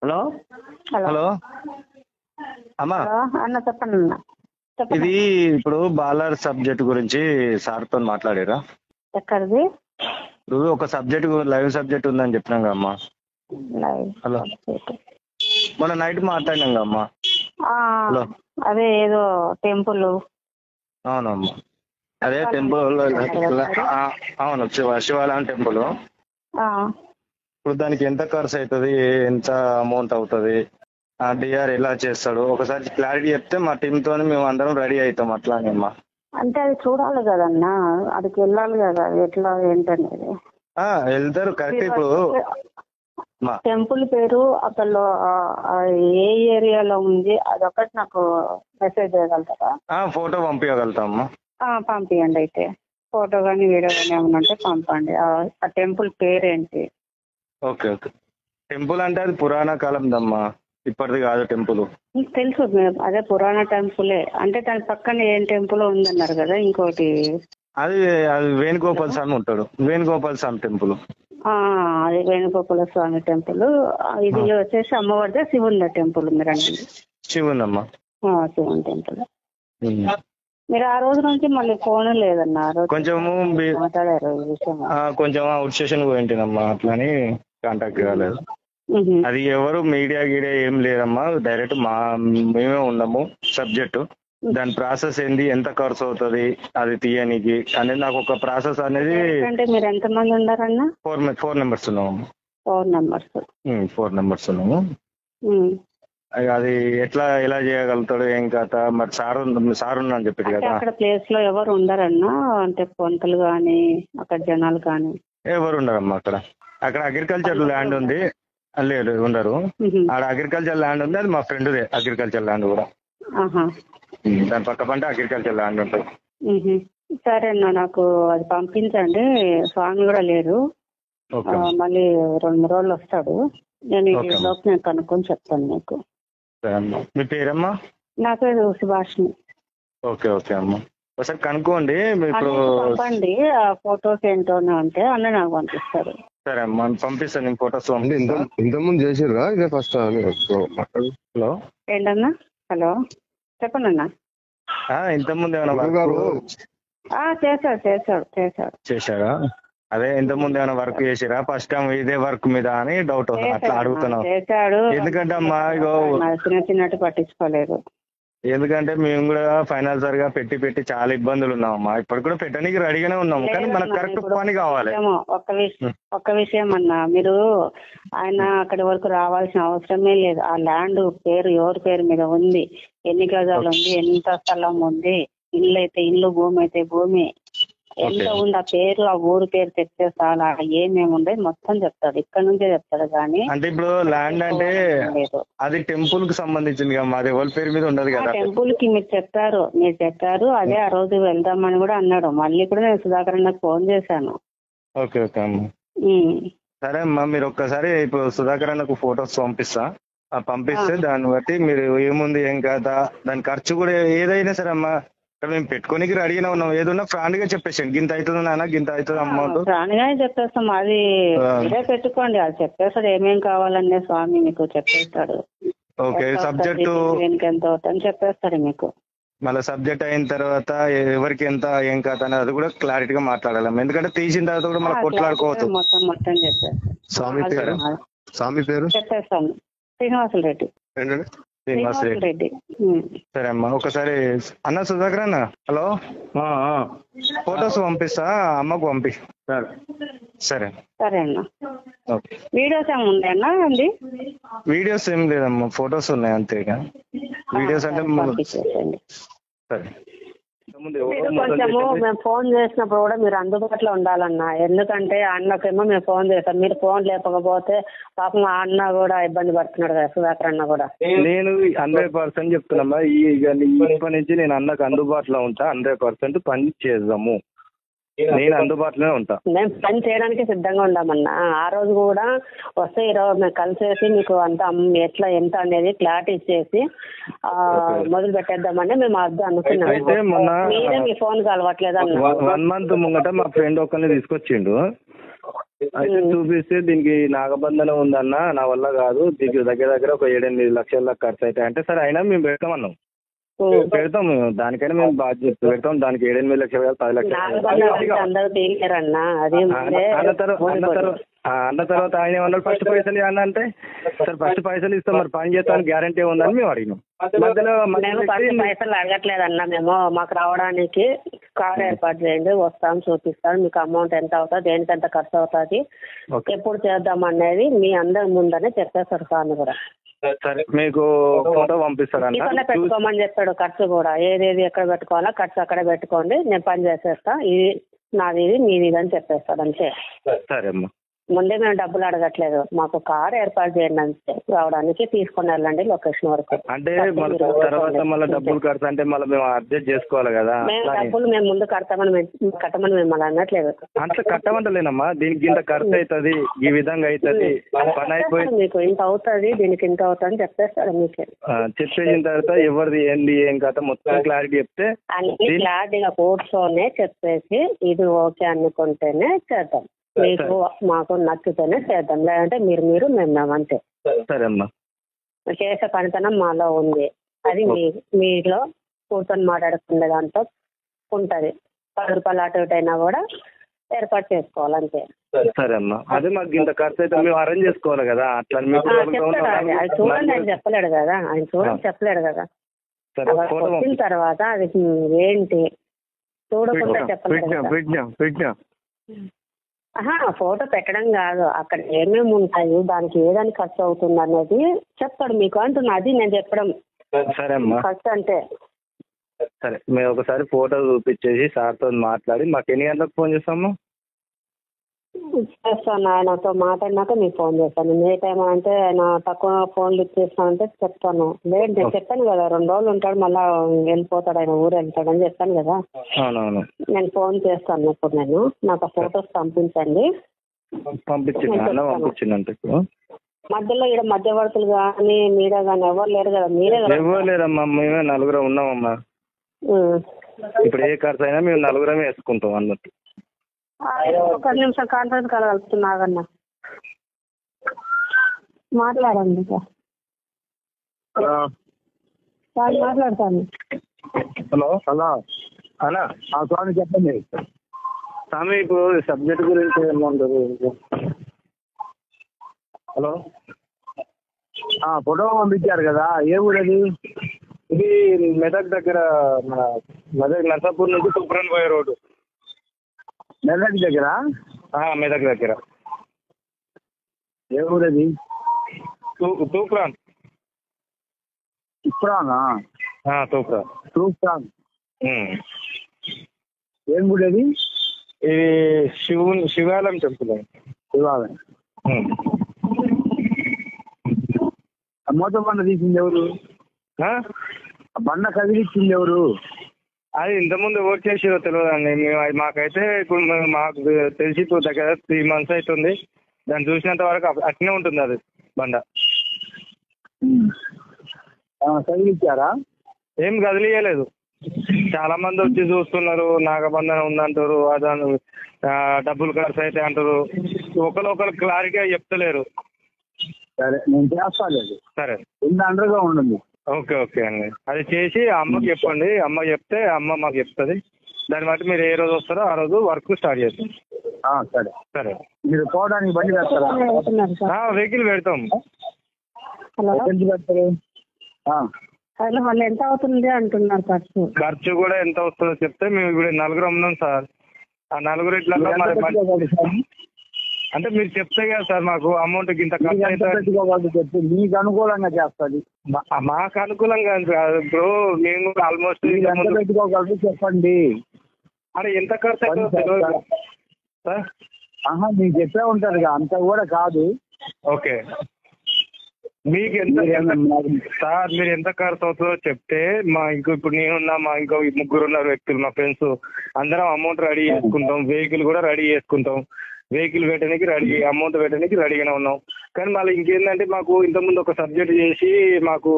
Hello hello hello అమ్మా, hello అన్న చెప్పండి అన్న చెప్పండి. ఇది ఇప్పుడు బాలర్ సబ్జెక్ట్ గురించి సార్తో మాట్లాడారా? ఎక్కడిది ఇప్పుడు ఒక సబ్జెక్ట్ లైవ్ సబ్జెక్ట్ ఉందని చెప్పినాం అమ్మా. Live hello, subject? మొన్న నైట్ మాట్లాడినాం అమ్మా. ఆ, హలో, అదే ఏదో టెంపుల్. అవునమ్మా, అదే టెంపుల్. అవును, శివాలయం టెంపుల్. ఇప్పుడు దానికి ఎంత ఖర్చు అవుతుంది, ఎంత అమౌంట్ అవుతుంది, ఆ డిఆర్ ఎలా చేస్తాడు, ఒకసారి క్లారిటీ చెప్తే మా టీంతో మేము అందరం రెడీ అవుతాం. అట్లానే అమ్మా. అంటే అది చూడాలి కదన్నా, అదికి వెళ్ళాలి కదా, ఎట్లా ఏంటనేది. వెళ్తారు కరెక్ట్. ఇప్పుడు మా టెంపుల్ పేరు అసలు ఏ ఏరియాలో ఉంది అదొకటి నాకు మెసేజ్ చేయగలుగుతారా? ఫోటో పంపించగలుగుతామమ్మా. పంపించండి. అయితే ఫోటో కానీ వీడియో కానీ ఏమన్నా ఉంటే పంపండి. ఆ టెంపుల్ పేరేంటి? Okay okay. టెంపుల్ అంటే అది పురాణ కాలందమ్మా, ఇప్పటిది కాదు టెంపుల్. మీకు తెలుసు, అదే పురాణ టెంపులే. అంటే దాని పక్కన ఏం టెంపుల్ ఉందన్నారు కదా ఇంకోటి. అది అది వేణుగోపాల్ స్వామి ఉంటాడు, వేణుగోపాల్ స్వామి టెంపుల్. అది వేణుగోపాల స్వామి టెంపుల్. ఇది వచ్చేసి అమ్మవారిదే, శివుని టెంపుల్ మీరు అనేది. శివునమ్మా. శివుని టెంపుల్. మీరు ఆ రోజు నుంచి మళ్ళీ ఫోన్ లేదన్న. ఆ రోజు కొంచెము మాట్లాడారు ఈ విషయం. కొంచెం అవుట్ స్టేషన్ పోయింటినమ్మా, అట్లని కాంటాక్ట్ కాలేదు. అది ఎవరు మీడియా గీడియా ఏం లేదమ్మా, డైరెక్ట్ మేమే ఉన్నాము. సబ్జెక్టు దాని ప్రాసెస్ ఏంది, ఎంత ఖర్చు అవుతుంది అది తీయనికి అనేది నాకు ఒక ప్రాసెస్ అనేది. అంటే మీరు ఎంత మంది ఉన్నారన్న? 4 మెంబర్స్ ఉన్నాము. 4 మెంబర్స్. 4 మెంబర్స్ ఉన్నాము. అది ఎట్లా ఎలా చేయగలుగుతాడు ఏం కథ మరి. సార్ అని చెప్పాడు కదా. అక్కడ ప్లేస్ లో ఎవరు ఉండరన్నా, అంటే పంటలు గాని అక్కడ జనాలు కానీ ఎవరు ఉండరమ్మా. అక్కడ అగ్రికల్చర్ ల్యాండ్ ఉంది. లేదు, ఉండరు. ఆడ అగ్రికల్చర్ ల్యాండ్ ఉంది, అది మా ఫ్రెండ్దే అగ్రికల్చర్ ల్యాండ్ కూడా. దాని పక్క పంట అగ్రికల్చర్ ల్యాండ్ ఉంటుంది. సరే అన్న, నాకు అది పంపించండి. స్వామి కూడా లేరు, మళ్ళీ 2-3 రోజులు వస్తాడు. నేను ఈ లోపు నేను కనుక్కొని చెప్తాను మీకు. మీ పేరమ్మా? నా పేరు సుభాష్ని. ఓకే ఓకే అమ్మా, ఒకసారి కనుక్కోండి. ఇప్పుడు పంపండి ఆ ఫొటోస్ ఏంటో ఉంటే అన్న నాకు పంపిస్తారు. సరే అమ్మా, పంపిస్తాను నేను ఫొటోస్. ఇంతకుముందు చేసిర్రా ఇదే ఫస్ట్? హలో ఏంటన్నా? హలో చెప్పండి అన్న. ఇంతకుముందు ఏమైనా చేశారా? అదే ఇంతకుముందు ఏమైనా వర్క్ చేసిరా? ఫస్ట్ టైం ఇదే వర్క్ మీద అని డౌట్ అట్లా అడుగుతున్నాం. ఎందుకంటే అమ్మా చిన్నట్టు పట్టించుకోలేదు. ఎందుకంటే మేము కూడా ఫైనాన్సర్ గా పెట్టి చాలా ఇబ్బందులు ఉన్నామమ్మా. ఇప్పుడు కూడా పెట్టడానికి రెడీగానే ఉన్నాము, కానీ మనకు కరెక్ట్ పని కావాలి. ఒక్క విషయం అన్నా, మీరు ఆయన అక్కడి వరకు రావాల్సిన అవసరమే లేదు. ఆ ల్యాండ్ పేరు ఎవరి పేరు మీద ఉంది, ఎన్ని గజాలు ఉంది, ఎంత స్థలం ఉంది, ఇల్లు అయితే ఇల్లు, భూమి అయితే భూమి, ఎంత ఉంది, ఆ పేరు ఆ ఊరు పేరు చెప్తే చాలా ఏమేమి ఉండేది మొత్తం చెప్తాడు. ఇక్కడ నుంచే చెప్తాడు. కానీ అంటే ఇప్పుడు ల్యాండ్ అంటే అది టెంపుల్ కి సంబంధించింది కదా, అది ఎవరి పేరు మీద ఉండదు కదా. టెంపుల్ కి మీరు చెప్పారు అదే ఆ రోజు వెళ్దామని కూడా అన్నాడు. మళ్ళీ కూడా నేను సుధాకర్ అన్నకు ఫోన్ చేశాను. ఓకే ఓకే అమ్మా, సరే అమ్మా. మీరు ఒక్కసారి ఇప్పుడు సుధాకర్ అన్నకు ఫొటోస్ పంపిస్తే దాన్ని బట్టి మీరు ఏముంది ఏం కదా, దాని ఖర్చు కూడా ఏదైనా సరే అమ్మా మేము పెట్టుకోనికి రెడీగానే ఉన్నాం. ఏదన్నా ఫ్రాండ్ గా చెప్పేసాను, గింత అవుతుంది నాన్న, గింత అవుతుంది అమౌంట్ ఫ్రాండ్ గానే చెప్పేస్తాం. అది ఇదే పెట్టుకోండి, అది చెప్పేస్తాడు. ఏమేం కావాలనే స్వామి మీకు చెప్పేస్తాడు. ఓకే, సబ్జెక్టు ఎంత అవుతుందని చెప్పేస్తాడు మీకు. మళ్ళీ సబ్జెక్ట్ అయిన తర్వాత ఎవరికి ఎంత ఏం కాదు అనేది అది కూడా క్లారిటీగా మాట్లాడాలి. ఎందుకంటే తీసిన తర్వాత కూడా మనం కొట్లాడుకోవచ్చు. మొత్తం చెప్పేస్తాను. స్వామి పేరు చెప్పేస్తాను, శ్రీనివాసులు రెడ్డి. రెడ్డి. సరే అమ్మా, ఒకసారి అన్న సుధాకర్ అన్న. హలో, ఫొటోస్ పంపిస్తా, అమ్మకు పంపి. సరే అన్న. వీడియోస్ ఏమి ఉన్నాయన్నా? అండి వీడియోస్ ఏం లేదమ్మా, ఫొటోస్ ఉన్నాయి అంతే. వీడియోస్ అంటే సరే. కొంచెము మేము ఫోన్ చేసినప్పుడు కూడా మీరు అందుబాటులో ఉండాలన్నా. ఎందుకంటే అన్నకేమో మేము ఫోన్ చేస్తాం, మీరు ఫోన్ లేకపోతే పాపం ఆ అన్న కూడా ఇబ్బంది పడుతున్నాడు కదా, సుధాకర్ అన్న కూడా. నేను 100% చెప్తున్నా, ఇప్పటి నుంచి నేను అన్నకు అందుబాటులో ఉంటా. 100% పని చేద్దాము, నేను అందుబాటులోనే ఉంటా. మేము పని చేయడానికి సిద్ధంగా ఉన్నామన్నా. ఆ రోజు కూడా వస్తే ఈరోజు మేము కలిసేసి మీకు అంతా ఎట్లా ఎంత అనేది క్లారిటీ ఇచ్చేసి మొదలు పెట్టేద్దామని మేము అర్థం అనుకున్నాం. మీరే మీ ఫోన్ కలవట్లేదు అన్న. 1 month ముంగట మా ఫ్రెండ్ ఒకరిని తీసుకొచ్చిండు. అయితే చూపిస్తే దీనికి నాగబంధనం ఉందన్న, నా వల్ల కాదు, దీనికి దగ్గర దగ్గర ఒక 7-8 లక్షల దాకా ఖర్చు అవుతాయి అంటే, సరే అయినా మేము పెడతామన్నాం. పెడతాం దానికైనా మేము బాధ్యత పెడతాం. దానికి 7-8 లక్షలు కాదు, 10 లక్షలు అన్న తర్వాత ఆయన ఏమన్నాడు, ఫస్ట్ పైసలు అన్న అంటే, సార్ ఫస్ట్ పైసలు ఇస్తాం, మరి పని చేస్తామని గ్యారంటీ ఉందని మేము అడిగినాం. మేము ఫస్ట్ పైసలు అడగట్లేదన్నా, మేము మాకు రావడానికి కార్ ఏర్పాటు చేయండి, వస్తాం, చూపిస్తాం, మీకు అమౌంట్ ఎంత అవుతుంది, దేనికి ఎంత ఖర్చు అవుతుంది, ఎప్పుడు చేద్దాం అనేది మీ అందరి ముందనే చెప్పేస్తారు సార్ కూడా. సరే మీకు ఫోటో పంపిస్తారన్న, పెట్టుకోమని చెప్పాడు. ఖర్చు కూడా ఏదేది ఎక్కడ పెట్టుకోవాలా, ఖర్చు అక్కడ పెట్టుకోండి, నేను పని చేసేస్తా, ఇది నాది ఇది మీది ఇది అని చెప్పేస్తాడు అంతే. సరే అమ్మా. ముందే మేము డబ్బులు అడగట్లేదు, మాకు కార్ ఏర్పాటు చేయండి అంతే, రావడానికి తీసుకొని వెళ్ళండి లొకేషన్ వరకు. అంటే తర్వాత మళ్ళీ డబ్బులు ఖర్చు అంటే మళ్ళీ మేము అడ్జస్ట్ చేసుకోవాలి కదా. డబ్బులు మేము ముందు కట్టమని మిమ్మల్ని అనట్లేదు. అంత కట్టమంటలేనమ్మా, దీనికి ఇంత ఖర్చు అవుతుంది, ఈ విధంగా అవుతుంది, పని అయిపోయి మీకు ఇంత అవుతుంది, దీనికి ఇంత అవుతుంది అని చెప్పేస్తాడు. మీకే చెప్పేసిన తర్వాత ఎవరిది ఏంది ఏం కథ మొత్తం క్లారిటీ చెప్తే అన్ని క్లారిటీగా కూర్చొనే చెప్పేసి ఇది ఓకే అనుకుంటేనే చేద్దాం, మీకు మాకు నచ్చితేనే చేద్దాం, లేదంటే మీరు మేము అంతే. సరే అమ్మా. చేసే పనితనం మాలో ఉంది, అది మీలో కూర్చొని మాట్లాడుకునే దాంతో ఉంటుంది. 10 రూపాయలు అటు ఇటు అయినా కూడా ఏర్పాటు చేసుకోవాలి అంతే. సరే అమ్మా. అదే మాకు ఇంత ఖర్చు అయితే మేము అరేంజ్ చేసుకోవాలి కదా, అట్లా అది చూడండి ఆయన చెప్పలేడు కదా, ఆయన చూడండి చెప్పలేడు కదా. వచ్చిన తర్వాత అది ఏంటి చూడకుండా చెప్పలేదు. ఫోటో పెట్టడం కాదు, అక్కడ ఏమేమి ఉంటాయి, దానికి ఏదాని ఖర్చు అవుతుంది అనేది చెప్తాడు మీకు అంటున్నా, అది నేను చెప్పడం. సరే అమ్మా. ఖర్చు అంటే సరే, మేము ఒకసారి ఫోటో చూపించేసి సార్తో మాట్లాడి మాకు ఎన్ని గంటలకు ఫోన్ చేస్తాము? చేస్తాను, ఆయనతో మాట్లాడినాక మీకు ఫోన్ చేస్తాను. ఏ టైం అంటే ఆయన తక్కువ ఫోన్లు ఇచ్చేస్తానంటే చెప్తాను. లేదు నేను చెప్పాను కదా, 2 రోజులు ఉంటాడు మళ్ళీ వెళ్ళిపోతాడు, ఆయన ఊరు వెళ్తాడని చెప్పాను కదా. అవునవును. నేను ఫోన్ చేస్తాను ఇప్పుడు, నేను నాకు ఫొటోస్ పంపించండి. పంపించిందంటే మధ్యలో ఇక్కడ మధ్యవర్తులు కానీ మీరే కానీ ఎవరు లేరు కదా, మీరే ఎవరు లేరమ్మా, మేమే 4 ఉన్నామమ్మా. ఇప్పుడు ఏ ఖర్చు అయినా మేము 4 వేసుకుంటాం అన్నట్టు. 1 నిమిషం కాన్ఫరెన్స్ కాల్ కలుపుతున్నాగన్నా, మాట్లాడండి సార్. మాట్లాడతాను. హలో అన్నా స్వామి చెప్పండి. స్వామి ఇప్పుడు సబ్జెక్ట్ గురించి ఏమంటారు? హలో, ఫోటో పంపించారు కదా, ఏ ఊరు అది? ఇది మెదక్ దగ్గర, మన మెదక్ నర్సాపూర్ నుంచి తూప్రాన్ పోయే రోడ్డు. మెదక్ దగ్గర? మెదక్ దగ్గర. ఏ ఊరు అది? తూప్రాన్. తూప్రానా? తూప్రాన్. ఏం గుడి అది? ఇది శివాలయం టెంపుల్. శివాలయం. మూత బండ తీసింది ఎవరు? బండ కదిలిచ్చింది ఎవరు? అది ఇంతకుముందు ఎవరు చేసిరో తెలియదండి. మాకైతే ఇప్పుడు మాకు తెలిసి ఇప్పుడు దగ్గర 3 months అవుతుంది. దాన్ని చూసినంత వరకు అట్నే ఉంటుంది అది బండ. కదిలిచ్చారా? ఏం కదిలియలేదు. చాలా మంది వచ్చి చూస్తున్నారు, నాగబంధనం ఉందంటారు, అదని డబ్బులు ఖర్చు అయితే అంటారు, ఒకరు క్లారిటీగా చెప్తలేరు. సరే నేను చేస్తాను. సరే, అండర్గా ఉండండి. ఓకే అండి. అది చేసి అమ్మకి చెప్పండి, అమ్మ చెప్తే అమ్మ మాకు చెప్తుంది. దాన్ని బట్టి మీరు ఏ రోజు వస్తారో ఆ రోజు వర్క్ స్టార్ట్ చేస్తాం. సరే. మీరు పోవడానికి బండి పెడతారా? వెహికల్ పెడతాం. వాళ్ళు ఎంత అవుతుంది అంటున్నారు ఖర్చు కూడా ఎంత వస్తుందో చెప్తే మేము ఇప్పుడు 4 ఉన్నాం సార్. ఆ 4 ఇట్లా అంటే మీరు చెప్తే కదా సార్ మాకు అమౌంట్ ఇంత ఖర్చు అయితే మీకు అనుకూలంగా చేస్తుంది. మాకు అనుకూలంగా కాదు బ్రో, మేము ఆల్మోస్ట్ పెట్టుకోగలరు చెప్పండి. అరే ఎంత ఖర్చు అవుతుంది సార్? మీకు చెప్పే ఉంటారు అంత కూడా కాదు. ఓకే, మీకు ఎంత సార్, మీరు ఎంత ఖర్చు అవుతుందో చెప్తే ఇప్పుడు నేనున్నా, మా ఇంకో 3 ఉన్నారు వ్యక్తులు, మా ఫ్రెండ్స్ అందరం అమౌంట్ రెడీ చేసుకుంటాం. వెహికల్ కూడా రెడీ చేసుకుంటాం. వెహికల్ పెట్టడానికి అమౌంట్ పెట్టడానికి రెడీగానే ఉన్నాం. కానీ మళ్ళీ ఇంకేంటంటే మాకు ఇంతకుముందు ఒక సబ్జెక్ట్ చేసి మాకు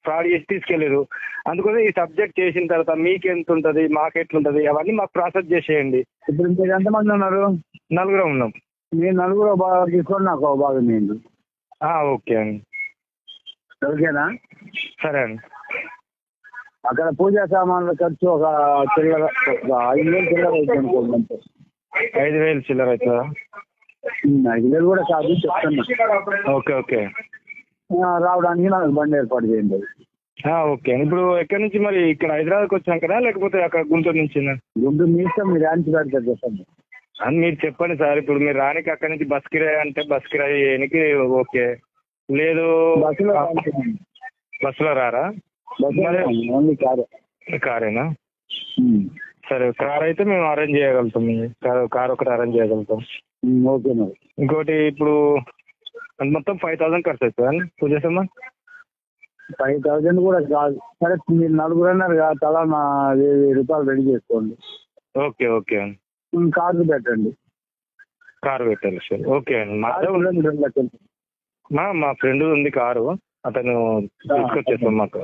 ఫ్రాడ్ చేసి తీసుకెళ్ళారు. అందుకని ఈ సబ్జెక్ట్ చేసిన తర్వాత మీకు ఎంత ఉంటుంది, మాకు ఎట్లుంటుంది, అవన్నీ మాకు ప్రాసెస్ చేసేయండి. ఇప్పుడు మీరు ఎంతమంది ఉన్నారు? 4 ఉన్నాం. మీరు నలుగురు బాగా తీసుకొని నాకు ఒక భాగం నేను. ఓకే అండి. ఓకేనా? సరే అండి. అక్కడ పూజా సామాన్ల ఖర్చు ఒక చిల్లర, ఒక 5,000 చిల్లర అవుతుంది అనుకోండి అంతే. 5,000 చిల్లర అవుతుందా? 5,000 కూడా కాదు చెప్తున్నా. Okay okay. రావడానికి నాకు బండి ఏర్పాటు చేయండి. ఓకే. ఇప్పుడు ఎక్కడి నుంచి మరి ఇక్కడ హైదరాబాద్కి వచ్చాం కదా, లేకపోతే అక్కడ గుంటూరు నుంచి? గుంటూరు మీ ఇష్టం, మీరు యాంటీ పెడతారు చెప్పండి. అని మీరు చెప్పండి సార్. ఇప్పుడు మీరు రానికి అక్కడి నుంచి బస్ కిరాయి అంటే బస్ కిరాయి చేయడానికి ఓకే, లేదు బస్సులో రారా? Only car. కారేనా? సరే, కార్ అయితే మేము అరేంజ్ చేయగలుగుతాం. కార్ ఒకటి అరేంజ్ చేయగలుగుతాం. ఓకే మరి. ఇంకోటి ఇప్పుడు మొత్తం 5,000 ఖర్చు అవుతుంది పూజ సామాన్. 5,000 కూడా కాదు. సరే మీరు నలుగురు అన్నారు కదా, తలా 1,000 రూపాయలు రెడీ చేసుకోండి. ఓకే ఓకే అండి. కారు పెట్టండి. కారు పెట్టాలి సార్. ఓకే అండి. మా మా ఫ్రెండ్ ఉంది కారు, అతను తీసుకొచ్చేస్తాం మాకు.